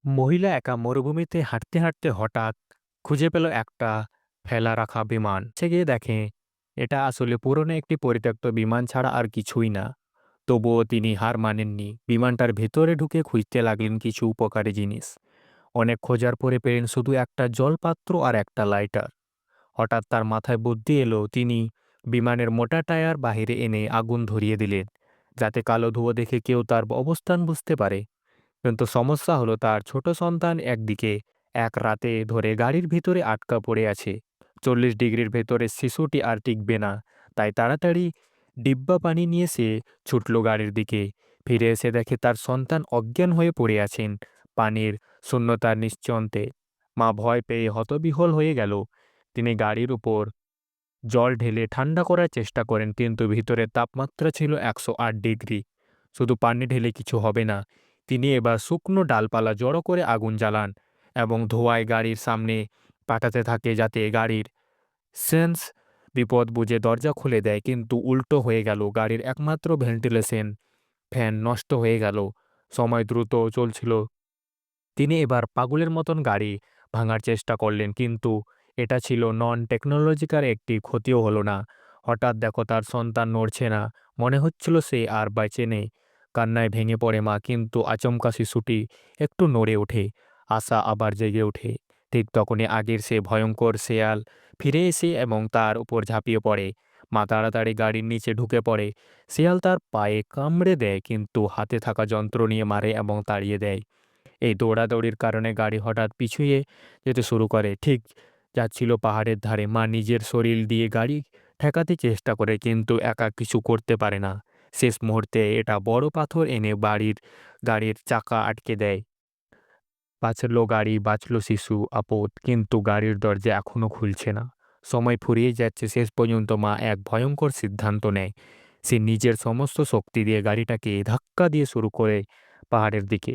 মহিলা একা মরুভূমিতে হাঁটতে হাঁটতে হঠাৎ খুঁজে পেল একটা ফেলা রাখা বিমান। সে গিয়ে দেখে এটা আসলে পুরনো একটি পরিত্যক্ত বিমান ছাড়া আর কিছুই না। তবুও তিনি হার মানেননি, বিমানটার ভেতরে ঢুকে খুঁজতে লাগলেন কিছু উপকারী জিনিস। অনেক খোঁজার পরে পেলেন শুধু একটা জলপাত্র আর একটা লাইটার। হঠাৎ তার মাথায় বুদ্ধি এলো, তিনি বিমানের মোটা টায়ার বাহিরে এনে আগুন ধরিয়ে দিলেন, যাতে কালো ধুয়ো দেখে কেউ তার অবস্থান বুঝতে পারে। কিন্তু সমস্যা হলো, তার ছোট সন্তান একদিকে এক রাতে ধরে গাড়ির ভিতরে আটকা পড়ে আছে। 40 ডিগ্রির ভেতরে শিশুটি আর টিকবে না। তাই তাড়াতাড়ি ডিব্বা পানি নিয়ে সে ছুটল গাড়ির দিকে। ফিরে এসে দেখে তার সন্তান অজ্ঞান হয়ে পড়ে আছেন পানির শূন্যতার নিশ্চন্তে। মা ভয় পেয়ে হতবিহ্বল হয়ে গেল। তিনি গাড়ির উপর জল ঢেলে ঠান্ডা করার চেষ্টা করেন, কিন্তু ভিতরের তাপমাত্রা ছিল 108 ডিগ্রি। শুধু পানি ঢেলে কিছু হবে না। তিনি এবার শুকনো ডালপালা জড়ো করে আগুন জ্বালান এবং ধোঁয়ায় গাড়ির সামনে পাঠাতে থাকে, যাতে গাড়ির সেন্স বিপদ বুঝে দরজা খুলে দেয়। কিন্তু উল্টো হয়ে গেল, গাড়ির একমাত্র ভেন্টিলেশন ফ্যান নষ্ট হয়ে গেল। সময় দ্রুত চলছিল। তিনি এবার পাগলের মতন গাড়ি ভাঙার চেষ্টা করলেন, কিন্তু এটা ছিল নন টেকনোলজিক্যাল একটি ক্ষতিও হলো না। হঠাৎ দেখো, তার সন্তান নড়ছে না। মনে হচ্ছিল সে আর বেঁচে নেই। কান্নায় ভেঙে পড়ে মা, কিন্তু আচমকা শিশুটি একটু নড়ে ওঠে। আশা আবার জেগে ওঠে। ঠিক তখনই আগের সে ভয়ঙ্কর শেয়াল ফিরে এসে এবং তার উপর ঝাঁপিয়ে পড়ে। মা তাড়াতাড়ি গাড়ির নিচে ঢুকে পড়ে। শেয়াল তার পায়ে কামড়ে দেয়, কিন্তু হাতে থাকা যন্ত্র নিয়ে মারে এবং তাড়িয়ে দেয়। এই দৌড়াদৌড়ির কারণে গাড়ি হঠাৎ পিছুয়ে যেতে শুরু করে। ঠিক যাচ্ছিল পাহাড়ের ধারে। মা নিজের শরীর দিয়ে গাড়ি ঠেকাতে চেষ্টা করে, কিন্তু একা কিছু করতে পারে না। শেষ মুহূর্তে এটা বড় পাথর এনে গাড়ির চাকা আটকে দেয়। বাঁচল গাড়ি, বাঁচল শিশু, আপদ, কিন্তু গাড়ির দরজা এখনো খুলছে না। সময় ফুরিয়ে যাচ্ছে। শেষ পর্যন্ত মা এক ভয়ঙ্কর সিদ্ধান্ত নেয়। সে নিজের সমস্ত শক্তি দিয়ে গাড়িটাকে ধাক্কা দিয়ে শুরু করে পাহাড়ের দিকে।